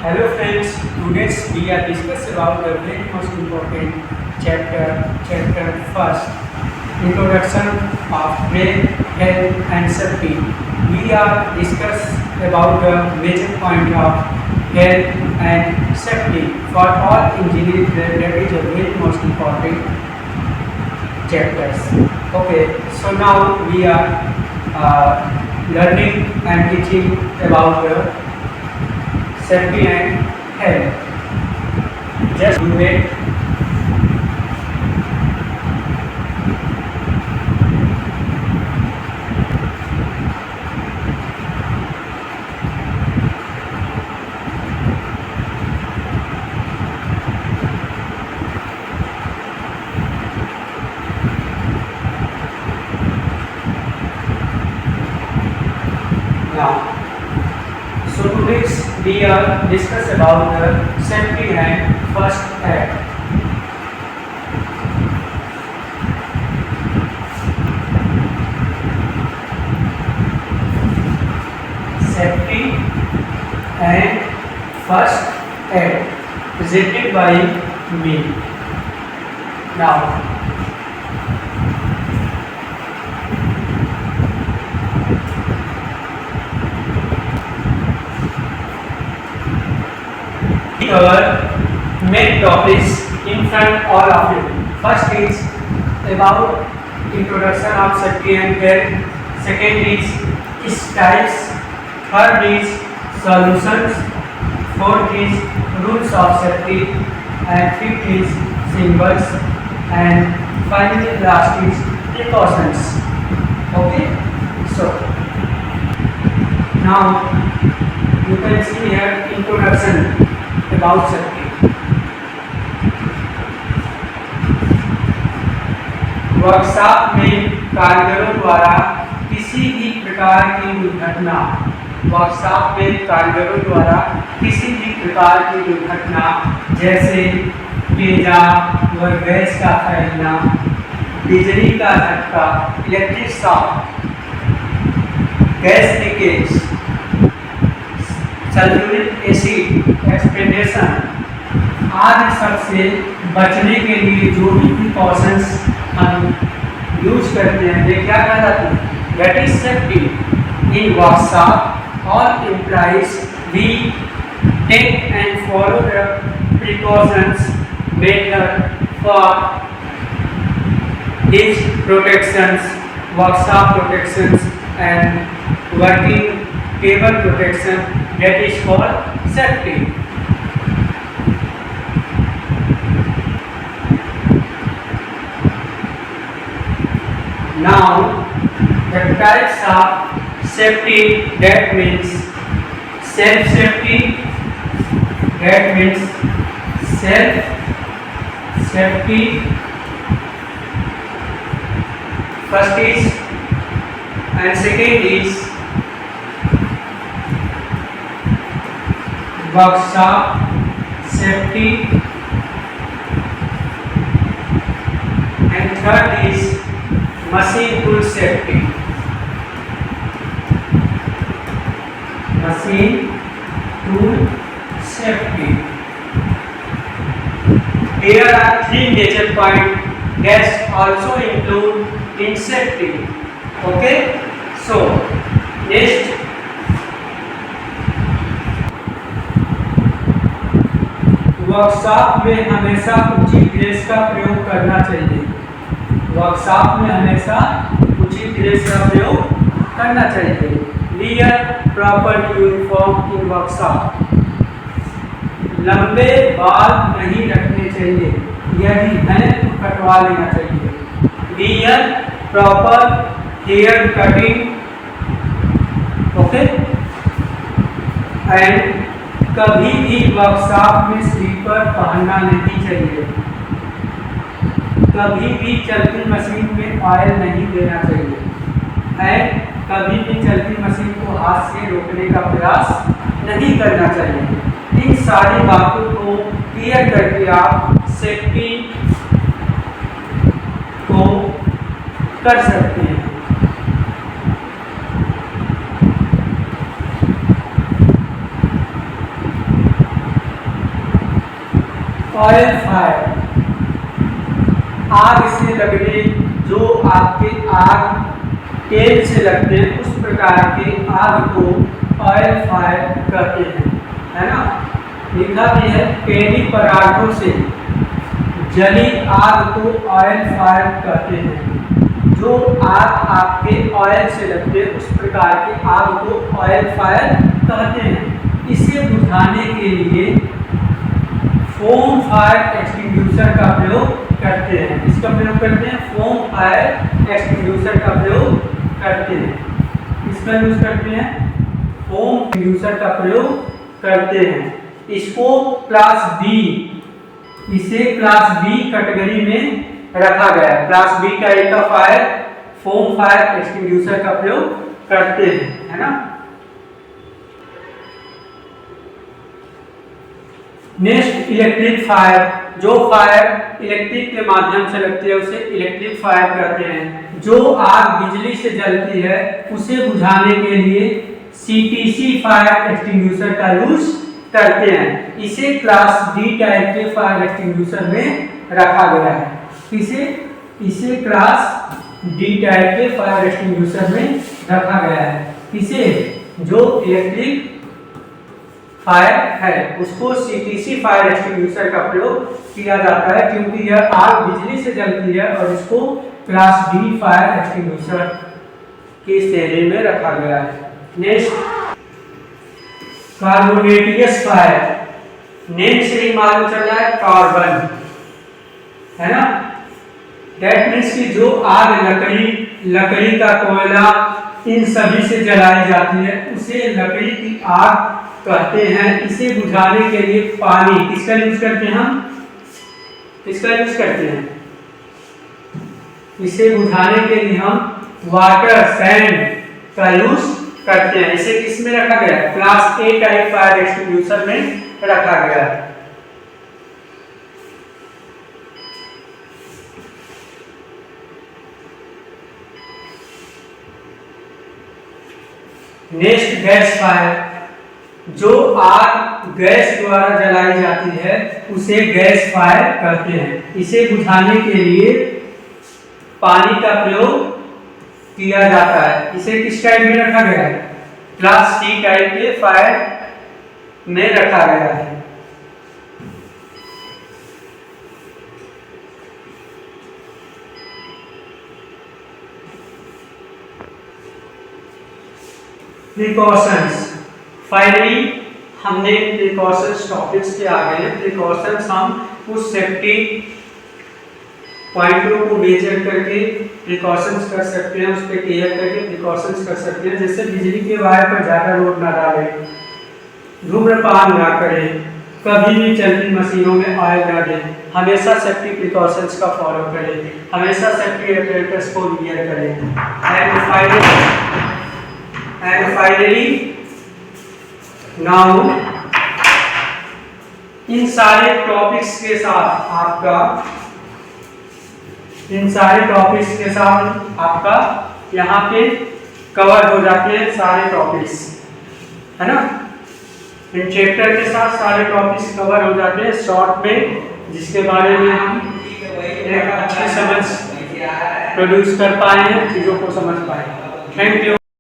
Hello friends, today we are discuss about the very most important chapter first, introduction of brain, health and safety. We are discuss about the major point of health and safety for all engineering. That is a very most important chapters. Okay, so now we are learning and teaching about the safety and health. Just wait. Now, so today we are discuss about the safety and first aid. Safety and first aid presented by me. Now, our main topics in front all of you. First is about introduction of safety and health. Second is types. Third is solutions. Fourth is rules of safety. And fifth is symbols. And finally last is precautions. Okay. So now you can see here introduction about safety. Workshop में कारीगरों द्वारा किसी भी प्रकार की दुर्घटना जैसे तेजाब व गैस का फैलना, बिजली का झटका, electric shock, gas leakage, sulphuric acid एक्सपेंडेशन आदि सबसे बचने के लिए जो भी प्रिकॉशंस हम यूज करते हैं वे क्या कहलाते हैं? That is safety in workshop और employees we take and follow the precautions method for this protections, workshop protections and working table protection, that is called safety. Now the types of safety, that means self safety, that means self safety. First is and second is workshop safety and third is machine tool safety. Machine tool safety. Here are three major points that also include in safety. Okay, so next workshop में हमेशा उचित dress का प्रयोग करना चाहिए। Workshop में हमेशा उचित ड्रेस का प्रयोग करना चाहिए। Wear proper uniform in workshop. लंबे बाल नहीं रखने चाहिए, यदि हैं तो कटवा लेना चाहिए। Wear proper hair cutting, okay. And कभी भी वर्कशॉप में स्लीपर पहनना नहीं चाहिए। कभी भी चलती मशीन में ऑयल नहीं देना चाहिए। एंड कभी भी चलती मशीन को हाथ से रोकने का प्रयास नहीं करना चाहिए। इन सारी बातों को क्लियर करके आप सेफ्टी को कर सकते हैं। ऑयल फायर, आग से लगने, जो आपके आग तेल से लगते हैं उस प्रकार के आग को ऑयल फायर कहते हैं, है ना। लिखा भी है तेली पदार्थों से जली आग को ऑयल फायर कहते हैं। जो आग आपके ऑयल से लगते हैं उस प्रकार के आग को ऑयल फायर कहते हैं। इसे बुझाने के लिए फोम फायर एक्सटिंग्विशर का प्रयोग करते हैं। इसका प्रयोग करते हैं, फोम फायर एक्सटिंग्विशर का प्रयोग करते हैं। इसका यूज करते हैं, फोम एक्सटिंग्विशर का प्रयोग करते हैं। इसको क्लास बी, इसे क्लास बी कैटेगरी में रखा गया है। क्लास बी टाइप का फायर फोम फायर एक्सटिंग्विशर का प्रयोग करते हैं, है ना। नेक्स्ट इलेक्ट्रिक फायर, जो फायर इलेक्ट्रिक के माध्यम से लगती है उसे इलेक्ट्रिक फायर कहते हैं। जो आग बिजली से जलती है उसे बुझाने के लिए सीटीसी फायर एक्सटिंग्विशर का यूज करते हैं। इसे क्लास डी टाइप के फायर एक्सटिंग्विशर में रखा गया है। इसे क्लास डी टाइप के फायर एक्सटिंग्विशर में रखा गया है। इसे जो इलेक्ट्रिक फायर है उसको सीटीसी फायर एक्सटिंग्विशर का प्रयोग किया जाता है, क्योंकि यह आग बिजली से जलती है और इसको क्लास डी फायर एक्सटिंग्विशर की श्रेणी में रखा गया है। नेक्स्ट कार्बोनेटियस फायर, नेम से ही मालूम चल रहा है कार्बन, है ना। दैट मीन्स कि जो आग लकड़ी का कोयला इन सभी से जलाई जाती है उसे लकड़ी की आग कहते हैं। इसे बुझाने के लिए पानी किसका यूज करते हैं हम, किसका यूज करते हैं, इसे बुझाने के लिए हम वाटर सैंड का यूज करते हैं। इसे किस में रखा गया है, क्लास ए टाइप फायर एक्सटिंग्विशर में रखा गया है। नेक्स्ट गैस फायर, जो आग गैस द्वारा जलाई जाती है उसे गैस फायर कहते हैं। इसे बुझाने के लिए पानी का प्रयोग किया जाता है। इसे किस टाइप में रखा गया है, क्लास सी टाइप के फायर में रखा गया है। प्रिकॉशंस, फाइनली हमने प्रिकॉशंस टॉपिक्स के आ गए हैं। प्रिकॉशंस हम उस सेफ्टी पॉइंटों को मेजर करके प्रिकॉशंस कर सकते हैं, उस पर केयर करके प्रिकॉशंस कर सकते हैं। जैसे बिजली के वायर पर ज़्यादा लोड ना डालें, धूम्रपान ना करें, कभी भी चलती मशीनों में ऑयल ना दें, हमेशा सेफ्टी प्रिकॉशंस का फॉलो करें, हमेशा सेफ्टी एपरेटस को वियर करें। एंड फाइनली नाउ इन सारे टॉपिक्स के साथ आपका यहाँ पे कवर हो जाते हैं सारे टॉपिक्स, है ना। इन चैप्टर के साथ सारे टॉपिक्स कवर हो जाते हैं शॉर्ट में, जिसके बारे में हम एक अच्छी समझ प्रोड्यूस कर पाए हैं, चीज़ों को समझ पाए। Thank you.